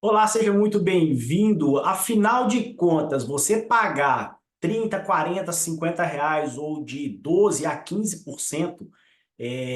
Olá, seja muito bem-vindo. Afinal de contas, você pagar 30, 40, 50 reais ou de 12 a 15%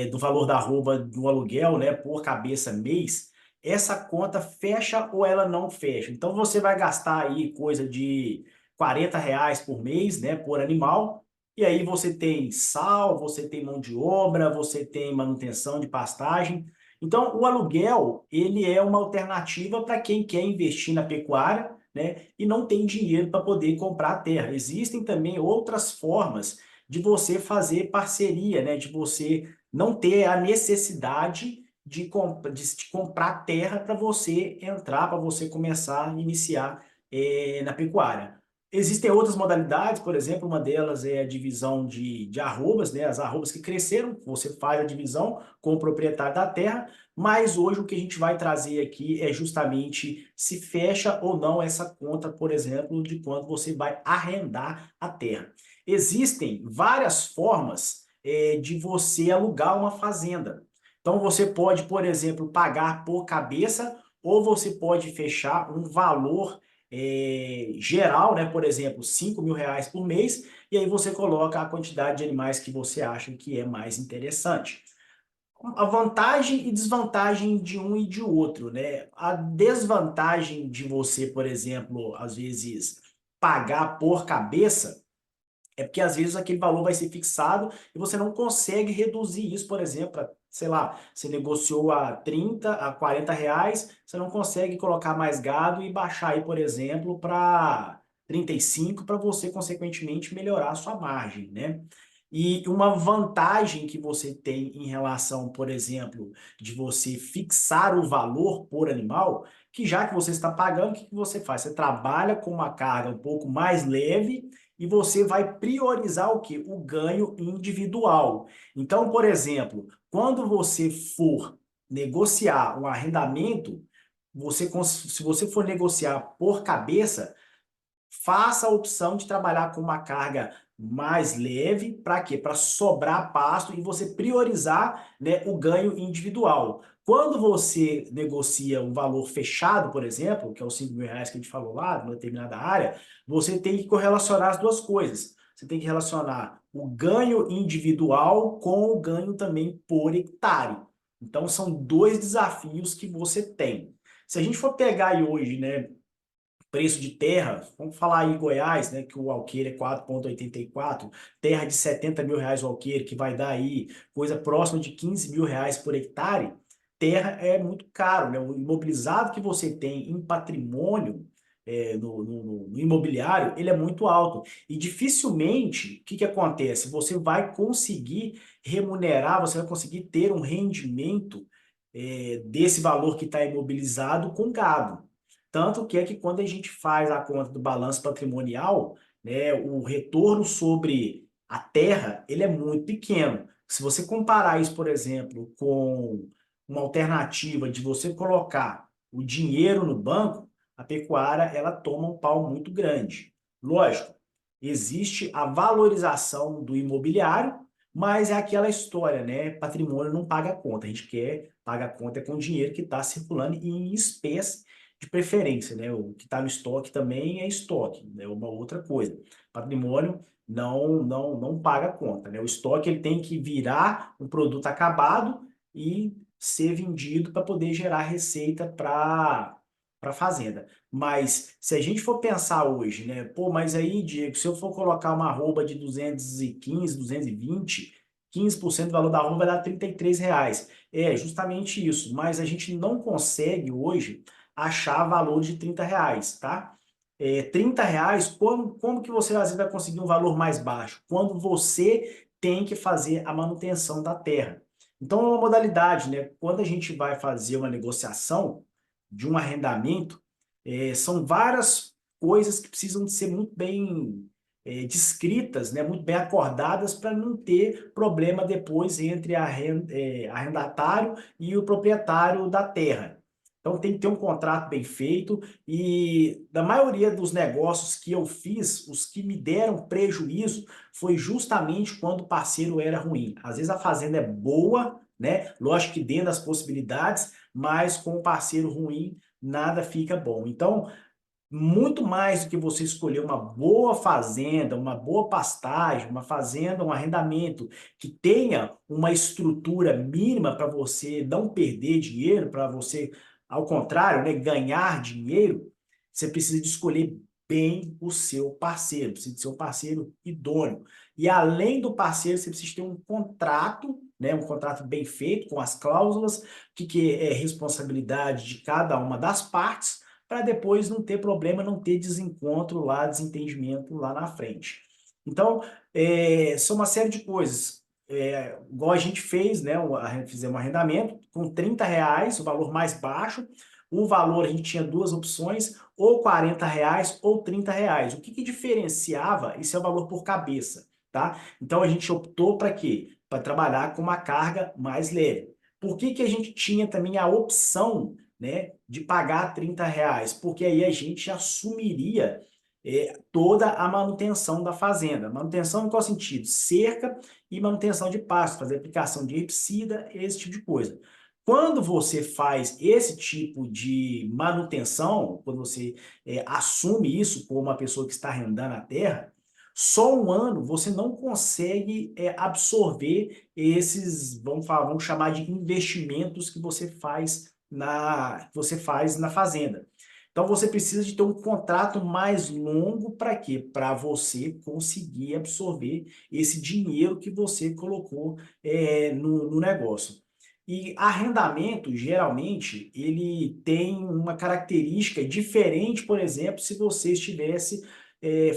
do valor da arroba do aluguel, né, por cabeça mês, essa conta fecha ou ela não fecha? Então você vai gastar aí coisa de 40 reais por mês, né, por animal, e aí você tem sal, você tem mão de obra, você tem manutenção de pastagem. Então, o aluguel, ele é uma alternativa para quem quer investir na pecuária, né, e não tem dinheiro para poder comprar a terra. Existem também outras formas de você fazer parceria, né, de você não ter a necessidade de comprar terra para você entrar, para você começar a iniciar na pecuária. Existem outras modalidades, por exemplo, uma delas é a divisão de arrobas, né, as arrobas que cresceram, você faz a divisão com o proprietário da terra, mas hoje o que a gente vai trazer aqui é justamente se fecha ou não essa conta, por exemplo, de quando você vai arrendar a terra. Existem várias formas de você alugar uma fazenda. Então você pode, por exemplo, pagar por cabeça ou você pode fechar um valor geral, né? Por exemplo, 5.000 reais por mês, e aí você coloca a quantidade de animais que você acha que é mais interessante. A vantagem e desvantagem de um e de outro, né? A desvantagem de você, por exemplo, às vezes pagar por cabeça é porque às vezes aquele valor vai ser fixado e você não consegue reduzir isso, por exemplo, pra, sei lá, você negociou a 30, a 40 reais, você não consegue colocar mais gado e baixar aí, por exemplo, para 35 para você, consequentemente, melhorar a sua margem, né? E uma vantagem que você tem em relação, por exemplo, de você fixar o valor por animal, que já que você está pagando, o que que você faz? Você trabalha com uma carga um pouco mais leve e você vai priorizar o quê? O ganho individual. Então, por exemplo, quando você for negociar um arrendamento, se você for negociar por cabeça, faça a opção de trabalhar com uma carga mais leve, para quê? Para sobrar pasto e você priorizar, né, o ganho individual. Quando você negocia um valor fechado, por exemplo, que é os 5.000 reais que a gente falou lá, numa determinada área, você tem que correlacionar as duas coisas. Você tem que relacionar o ganho individual com o ganho também por hectare. Então, são dois desafios que você tem. Se a gente for pegar aí hoje, né, preço de terra, vamos falar aí Goiás, né, que o alqueire é 4,84, terra de 70.000 reais o alqueire, que vai dar aí coisa próxima de 15.000 reais por hectare, terra é muito caro, né? O imobilizado que você tem em patrimônio, no imobiliário, ele é muito alto. E dificilmente, o que que acontece? Você vai conseguir remunerar, você vai conseguir ter um rendimento, desse valor que está imobilizado com gado. Tanto que é que quando a gente faz a conta do balanço patrimonial, né, o retorno sobre a terra, ele é muito pequeno. Se você comparar isso, por exemplo, com uma alternativa de você colocar o dinheiro no banco, a pecuária ela toma um pau muito grande. Lógico, existe a valorização do imobiliário, mas é aquela história, né? Patrimônio não paga conta. A gente quer pagar conta com dinheiro que está circulando em espécie de preferência, né? O que está no estoque também é estoque, é uma outra coisa. Patrimônio não paga conta, né? O estoque ele tem que virar um produto acabado e ser vendido para poder gerar receita para a fazenda. Mas se a gente for pensar hoje, né? Pô, mas aí, Diego, se eu for colocar uma arroba de 215, 220, 15% do valor da arroba vai dar 33 reais. É justamente isso, mas a gente não consegue hoje achar valor de 30 reais, tá? 30 reais, como que você às vezes vai conseguir um valor mais baixo? Quando você tem que fazer a manutenção da terra. Então, é uma modalidade, né? Quando a gente vai fazer uma negociação de um arrendamento, são várias coisas que precisam de ser muito bem descritas, né? Muito bem acordadas para não ter problema depois entre arrendatário e o proprietário da terra. Então tem que ter um contrato bem feito e da maioria dos negócios que eu fiz, os que me deram prejuízo foi justamente quando o parceiro era ruim. Às vezes a fazenda é boa, né? Lógico que dentro das possibilidades, mas com o parceiro ruim nada fica bom. Então, muito mais do que você escolher uma boa fazenda, uma boa pastagem, uma fazenda, um arrendamento que tenha uma estrutura mínima para você não perder dinheiro, para você, ao contrário, né, ganhar dinheiro, você precisa de escolher bem o seu parceiro, precisa de ser um parceiro idôneo. E além do parceiro, você precisa ter um contrato, né, um contrato bem feito, com as cláusulas, que é responsabilidade de cada uma das partes, para depois não ter problema, não ter desencontro lá, desentendimento lá na frente. Então, são uma série de coisas. Igual a gente fez, né? Fizemos um arrendamento com R$ 30, o valor mais baixo. O valor, a gente tinha duas opções, ou R$ 40 ou R$ 30. O que diferenciava? Isso é o valor por cabeça, tá? Então, a gente optou para quê? Para trabalhar com uma carga mais leve. Por que a gente tinha também a opção, né, de pagar R$ 30? Porque aí a gente assumiria toda a manutenção da fazenda. Manutenção em qual sentido? Cerca e manutenção de pasto, fazer aplicação de herbicida, esse tipo de coisa. Quando você faz esse tipo de manutenção, quando você assume isso como uma pessoa que está arrendando a terra, só um ano você não consegue absorver esses, vamos falar, vamos chamar de investimentos que você faz na fazenda. Então você precisa de ter um contrato mais longo para quê? Para você conseguir absorver esse dinheiro que você colocou no negócio. E arrendamento, geralmente, ele tem uma característica diferente, por exemplo, se você estivesse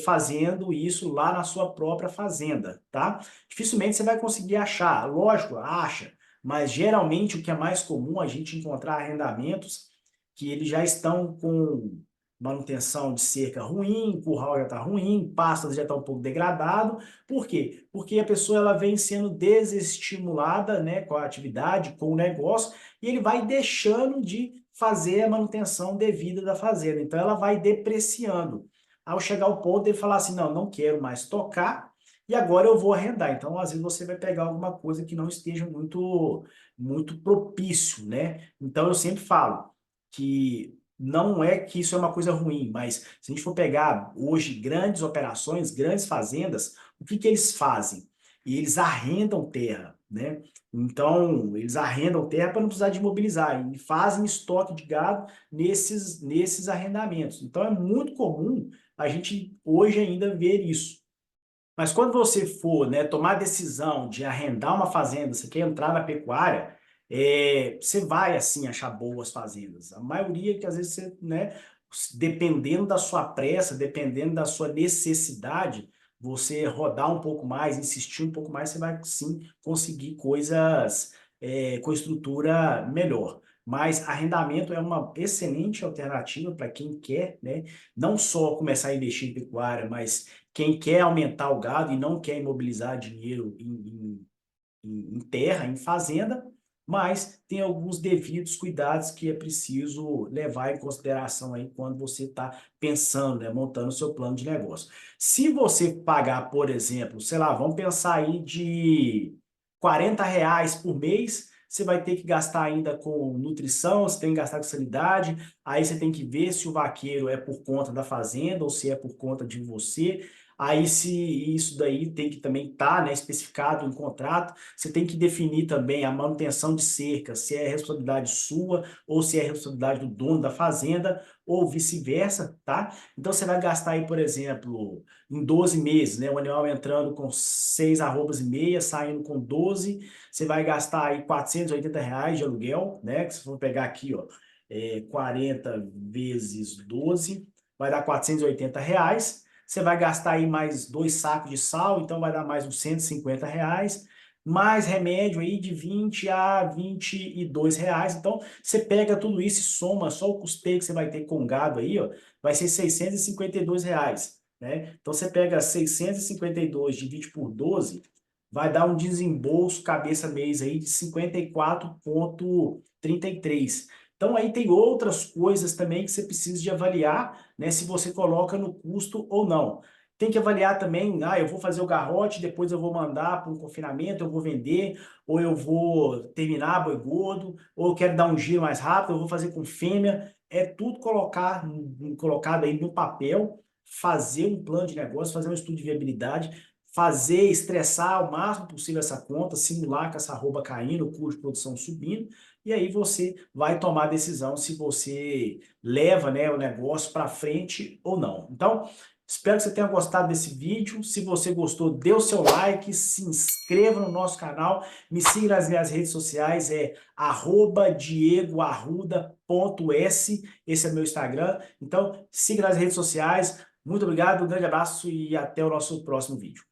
fazendo isso lá na sua própria fazenda, tá? Dificilmente você vai conseguir achar, lógico, acha, mas geralmente o que é mais comum a gente encontrar arrendamentos que eles já estão com manutenção de cerca ruim, curral já está ruim, pastas já está um pouco degradado. Por quê? Porque a pessoa ela vem sendo desestimulada, né, com a atividade, com o negócio, e ele vai deixando de fazer a manutenção devida da fazenda. Então ela vai depreciando. Ao chegar ao ponto de ele falar assim, não, não quero mais tocar, e agora eu vou arrendar. Então, às vezes, você vai pegar alguma coisa que não esteja muito propício, né? Então, eu sempre falo que não é que isso é uma coisa ruim, mas se a gente for pegar hoje grandes operações, grandes fazendas, o que eles fazem? E eles arrendam terra, né? Então, eles arrendam terra para não precisar de imobilizar e fazem estoque de gado nesses arrendamentos. Então, é muito comum a gente hoje ainda ver isso. Mas quando você for, né, tomar a decisão de arrendar uma fazenda, você quer entrar na pecuária, você vai, assim, achar boas fazendas. A maioria que, às vezes, você, né, dependendo da sua pressa, dependendo da sua necessidade, você rodar um pouco mais, insistir um pouco mais, você vai, sim, conseguir coisas com estrutura melhor. Mas arrendamento é uma excelente alternativa para quem quer, né, não só começar a investir em pecuária, mas quem quer aumentar o gado e não quer imobilizar dinheiro em terra, em fazenda, mas tem alguns devidos cuidados que é preciso levar em consideração aí quando você está pensando, né, montando o seu plano de negócio. Se você pagar, por exemplo, sei lá, vamos pensar aí de R$ 40 por mês, você vai ter que gastar ainda com nutrição, você tem que gastar com sanidade, aí você tem que ver se o vaqueiro é por conta da fazenda ou se é por conta de você. Aí, se isso daí tem que também estar, né, especificado em contrato, você tem que definir também a manutenção de cerca, se é responsabilidade sua ou se é responsabilidade do dono da fazenda, ou vice-versa, tá? Então, você vai gastar aí, por exemplo, em 12 meses, né, o animal entrando com 6 arrobas e meia, saindo com 12, você vai gastar aí R$ 480 de aluguel, né? Que se for pegar aqui, ó, 40 vezes 12, vai dar R$ 480. Você vai gastar aí mais 2 sacos de sal, então vai dar mais uns R$ 150, mais remédio aí de R$ 20 a R$ 22. Então, você pega tudo isso e soma, só o custeio que você vai ter com gado aí, ó, vai ser R$ 652, né? Então, você pega 652 divide por 12, vai dar um desembolso cabeça mês aí de 54,33. Então, aí tem outras coisas também que você precisa de avaliar, né, se você coloca no custo ou não. Tem que avaliar também, eu vou fazer o garrote, depois eu vou mandar para um confinamento, eu vou vender, ou eu vou terminar boi gordo, ou eu quero dar um giro mais rápido, eu vou fazer com fêmea. é tudo colocado aí no papel, fazer um plano de negócio, fazer um estudo de viabilidade, fazer, estressar o máximo possível essa conta, simular com essa arroba caindo, o custo de produção subindo, e aí você vai tomar a decisão se você leva, né, o negócio para frente ou não. Então, espero que você tenha gostado desse vídeo. Se você gostou, dê o seu like, se inscreva no nosso canal, me siga nas minhas redes sociais, é @diegoarruda.s, esse é meu Instagram. Então, siga nas redes sociais. Muito obrigado, um grande abraço e até o nosso próximo vídeo.